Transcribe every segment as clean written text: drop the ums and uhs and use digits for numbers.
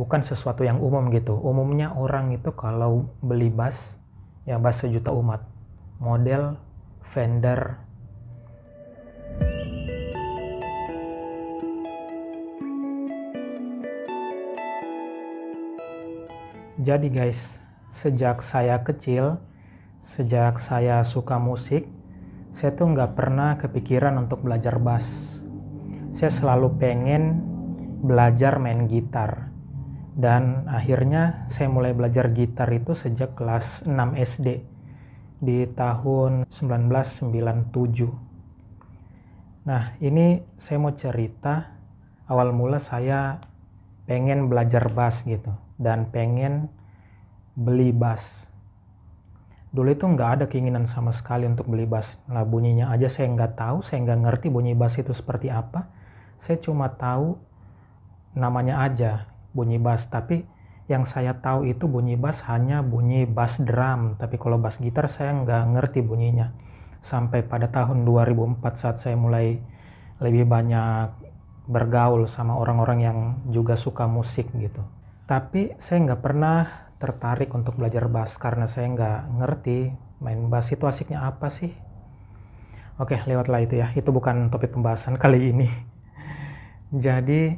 bukan sesuatu yang umum gitu. Umumnya orang itu kalau beli bass, ya bass sejuta umat, model Fender. Jadi guys, sejak saya kecil, sejak saya suka musik, saya tuh nggak pernah kepikiran untuk belajar bass. Saya selalu pengen belajar main gitar. Dan akhirnya saya mulai belajar gitar itu sejak kelas 6 SD di tahun 1997. Nah, ini saya mau cerita awal mula saya pengen belajar bass gitu dan pengen beli bass. Dulu itu nggak ada keinginan sama sekali untuk beli bass. Nah, bunyinya aja saya nggak tahu, saya nggak ngerti bunyi bass itu seperti apa. Saya cuma tahu namanya aja, bunyi bass. Tapi yang saya tahu itu bunyi bass hanya bunyi bass drum. Tapi kalau bass gitar saya nggak ngerti bunyinya. Sampai pada tahun 2004 saat saya mulai lebih banyak bergaul sama orang-orang yang juga suka musik gitu. Tapi saya nggak pernah tertarik untuk belajar bass karena saya nggak ngerti main bass itu asiknya apa sih. Oke, lewatlah itu ya. Itu bukan topik pembahasan kali ini. Jadi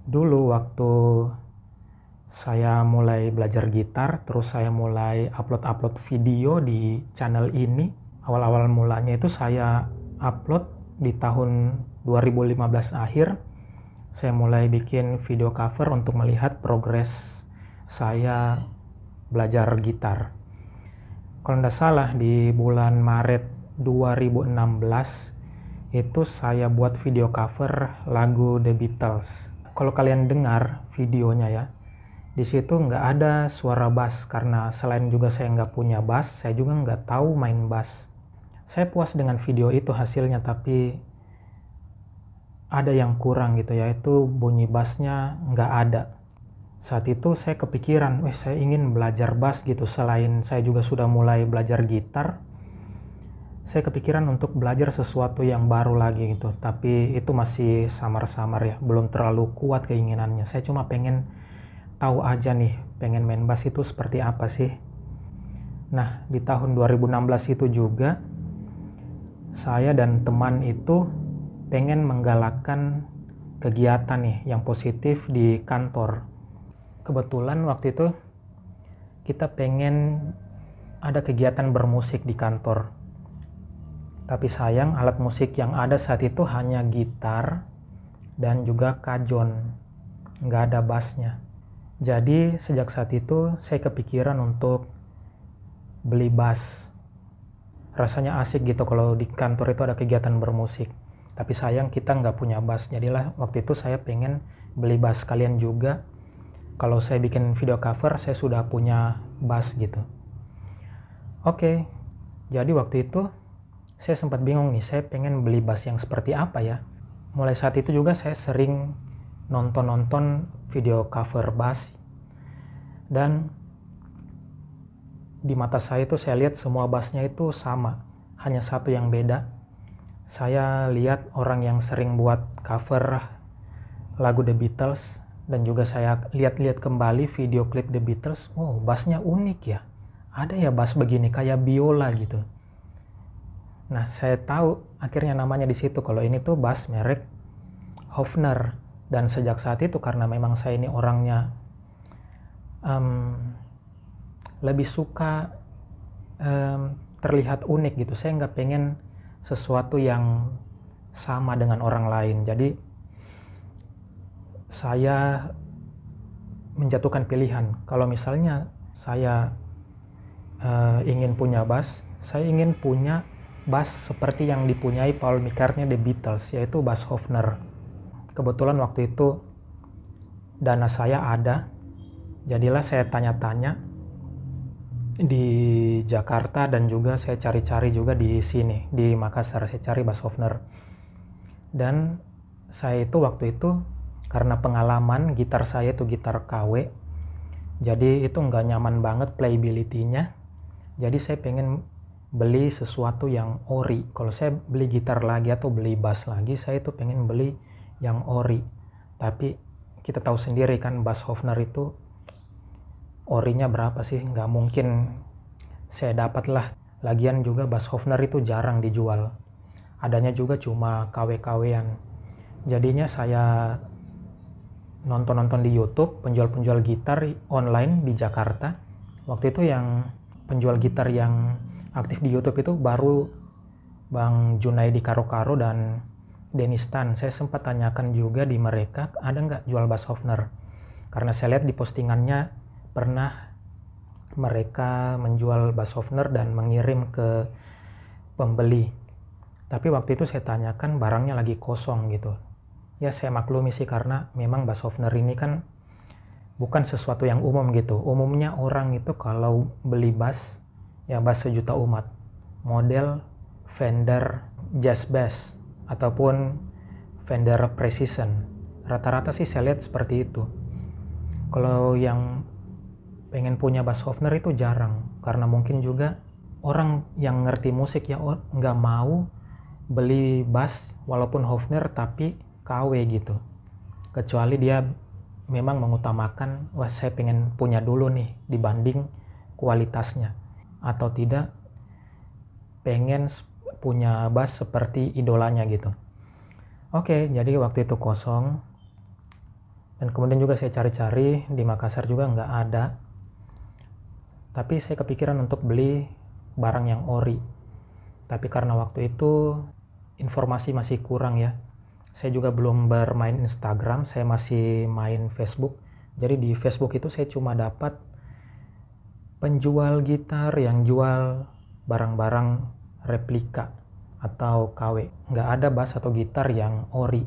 dulu waktu saya mulai belajar gitar, terus saya mulai upload video di channel ini. Awal-awal mulanya itu saya upload di tahun 2015 akhir. Saya mulai bikin video cover untuk melihat progres saya belajar gitar. Kalau tidak salah di bulan Maret 2016 itu saya buat video cover lagu The Beatles. Kalau kalian dengar videonya ya, di situ nggak ada suara bass karena selain juga saya nggak punya bass, saya juga nggak tahu main bass. Saya puas dengan video itu hasilnya, tapi ada yang kurang gitu, yaitu bunyi bassnya nggak ada. Saat itu saya kepikiran, saya ingin belajar bass gitu. Selain saya juga sudah mulai belajar gitar, saya kepikiran untuk belajar sesuatu yang baru lagi gitu. Tapi itu masih samar-samar ya, belum terlalu kuat keinginannya. Saya cuma pengen tahu aja nih, pengen main bass itu seperti apa sih. Nah, di tahun 2016 itu juga, saya dan teman itu pengen menggalakkan kegiatan nih yang positif di kantor. Kebetulan waktu itu kita pengen ada kegiatan bermusik di kantor. Tapi sayang alat musik yang ada saat itu hanya gitar dan juga kajon. Nggak ada bassnya. Jadi sejak saat itu saya kepikiran untuk beli bass. Rasanya asik gitu kalau di kantor itu ada kegiatan bermusik. Tapi sayang kita nggak punya bass. Jadilah waktu itu saya pengen beli bass. Kalian juga. Kalau saya bikin video cover, saya sudah punya bass gitu. Oke, jadi waktu itu saya sempat bingung nih, saya pengen beli bass yang seperti apa ya. Mulai saat itu juga saya sering nonton video cover bass. Dan di mata saya itu saya lihat semua bassnya itu sama. Hanya satu yang beda. Saya lihat orang yang sering buat cover lagu The Beatles. Dan juga saya lihat-lihat kembali video klip The Beatles. Oh, bassnya unik ya. Ada ya bass begini kayak biola gitu. Nah, saya tahu akhirnya namanya di situ. Kalau ini tuh bass merek Hofner. Dan sejak saat itu karena memang saya ini orangnya lebih suka terlihat unik gitu. Saya nggak pengen sesuatu yang sama dengan orang lain. Jadi saya menjatuhkan pilihan. Kalau misalnya saya ingin punya bass, saya ingin punya bass seperti yang dipunyai Paul McCartney The Beatles, yaitu bass Hofner. Kebetulan waktu itu dana saya ada, jadilah saya tanya-tanya di Jakarta dan juga saya cari-cari juga di sini, di Makassar, saya cari bass Hofner. Dan saya itu waktu itu karena pengalaman gitar saya itu gitar KW, jadi itu nggak nyaman banget playability-nya. Jadi saya pengen beli sesuatu yang ori. Kalau saya beli gitar lagi atau beli bass lagi, saya itu pengen beli yang ori. Tapi kita tahu sendiri kan bass Hofner itu orinya berapa sih, nggak mungkin saya dapat lah. Lagian juga bass Hofner itu jarang dijual, adanya juga cuma KW-KW-an. Jadinya saya nonton-nonton di YouTube penjual-penjual gitar online di Jakarta. Waktu itu yang penjual gitar yang aktif di YouTube itu baru Bang Junaidi Karo-Karo dan Denistan. Saya sempat tanyakan juga di mereka, ada nggak jual bass Hofner? Karena saya lihat di postingannya pernah mereka menjual bass Hofner dan mengirim ke pembeli. Tapi waktu itu saya tanyakan barangnya lagi kosong gitu. Ya saya maklumi sih, karena memang bass Hofner ini kan bukan sesuatu yang umum gitu. Umumnya orang itu kalau beli bass, ya bass sejuta umat, model Fender Jazz Bass ataupun Fender Precision. Rata-rata sih saya lihat seperti itu. Kalau yang pengen punya bass Hofner itu jarang, karena mungkin juga orang yang ngerti musik ya nggak mau beli bass walaupun Hofner tapi KW gitu. Kecuali dia memang mengutamakan, wah saya pengen punya dulu nih dibanding kualitasnya, atau tidak pengen punya bass seperti idolanya gitu. Oke, jadi waktu itu kosong. Dan kemudian juga saya cari-cari di Makassar juga nggak ada. Tapi saya kepikiran untuk beli barang yang ori. Tapi karena waktu itu informasi masih kurang ya. Saya juga belum bermain Instagram, saya masih main Facebook. Jadi di Facebook itu saya cuma dapat penjual gitar yang jual barang-barang replika atau KW. Nggak ada bass atau gitar yang ori.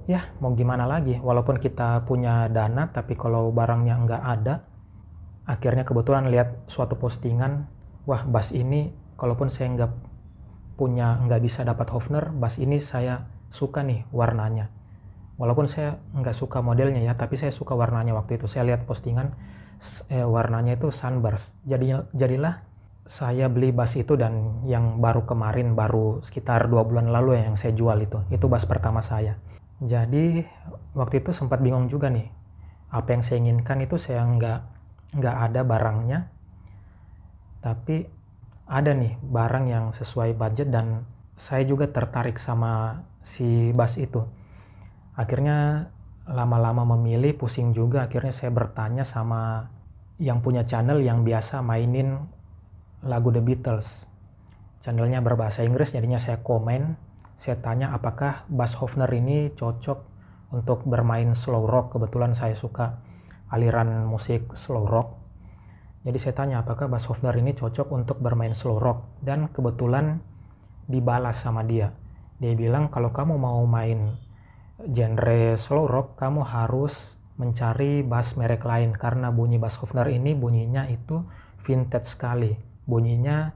Ya, mau gimana lagi? Walaupun kita punya dana, tapi kalau barangnya nggak ada, akhirnya kebetulan lihat suatu postingan, wah bass ini, kalaupun saya nggak bisa dapat Hofner, bass ini saya suka nih warnanya. Walaupun saya nggak suka modelnya ya, tapi saya suka warnanya waktu itu. Saya lihat postingan, warnanya itu sunburst. Jadilah saya beli bass itu, dan yang baru kemarin, baru sekitar 2 bulan lalu yang saya jual itu bass pertama saya. Jadi waktu itu sempat bingung juga nih, apa yang saya inginkan itu saya nggak ada barangnya, tapi ada nih barang yang sesuai budget dan saya juga tertarik sama si bass itu. Akhirnya lama-lama memilih, pusing juga, akhirnya saya bertanya sama yang punya channel yang biasa mainin lagu The Beatles. Channelnya berbahasa Inggris, jadinya saya komen, saya tanya apakah bass Hofner ini cocok untuk bermain slow rock. Kebetulan saya suka aliran musik slow rock. Jadi saya tanya apakah bass Hofner ini cocok untuk bermain slow rock, dan kebetulan dibalas sama dia. Dia bilang kalau kamu mau main genre slow rock, kamu harus mencari bass merek lain, karena bunyi bass Hofner ini bunyinya itu vintage sekali. Bunyinya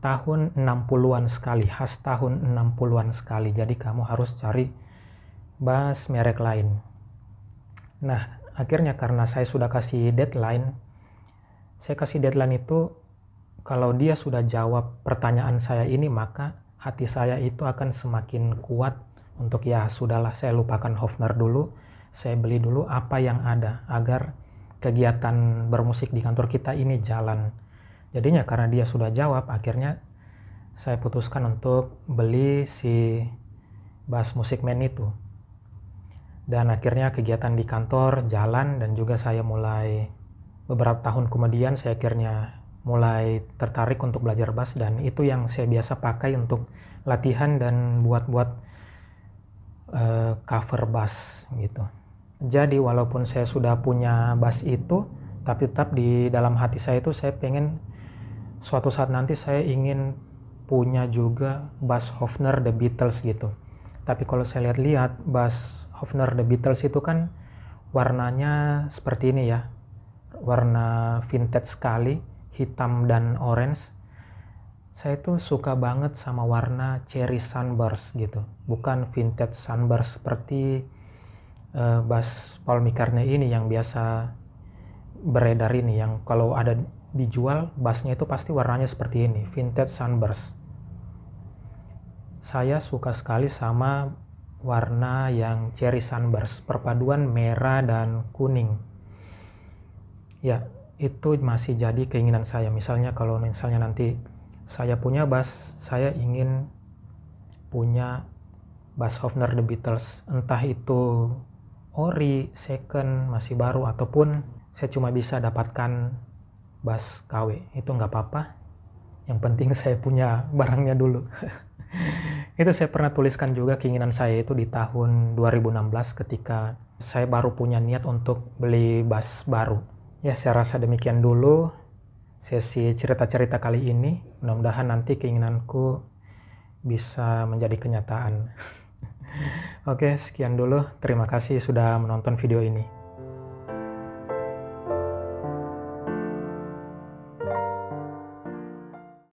tahun 60-an sekali, khas tahun 60-an sekali. Jadi kamu harus cari bass merek lain. Nah, akhirnya karena saya sudah kasih deadline, itu kalau dia sudah jawab pertanyaan saya ini, maka hati saya itu akan semakin kuat untuk ya sudahlah, saya lupakan Hofner dulu, saya beli dulu apa yang ada agar kegiatan bermusik di kantor kita ini jalan. Jadinya karena dia sudah jawab, akhirnya saya putuskan untuk beli si bass Music Man itu. Dan akhirnya kegiatan di kantor jalan, dan juga saya mulai beberapa tahun kemudian saya akhirnya mulai tertarik untuk belajar bass, dan itu yang saya biasa pakai untuk latihan dan buat-buat cover bass gitu. Jadi walaupun saya sudah punya bass itu, tapi tetap di dalam hati saya itu saya pengen suatu saat nanti saya ingin punya juga bass Hofner The Beatles gitu. Tapi kalau saya lihat-lihat bass Hofner The Beatles itu kan warnanya seperti ini ya, warna vintage sekali, hitam dan orange. Saya tuh suka banget sama warna cherry sunburst gitu, bukan vintage sunburst seperti bass Paul McCartney ini yang biasa beredar ini, yang kalau ada dijual bassnya itu pasti warnanya seperti ini, vintage sunburst. Saya suka sekali sama warna yang cherry sunburst, perpaduan merah dan kuning. Ya, itu masih jadi keinginan saya. Misalnya kalau nanti saya punya bass, saya ingin punya bass Hofner The Beatles, entah itu ori, second, masih baru, ataupun saya cuma bisa dapatkan bass KW, itu nggak apa-apa. Yang penting saya punya barangnya dulu. Itu saya pernah tuliskan juga keinginan saya itu di tahun 2016 ketika saya baru punya niat untuk beli bass baru. Ya, saya rasa demikian dulu sesi cerita-cerita kali ini. Mudah-mudahan nanti keinginanku bisa menjadi kenyataan. Oke, sekian dulu. Terima kasih sudah menonton video ini.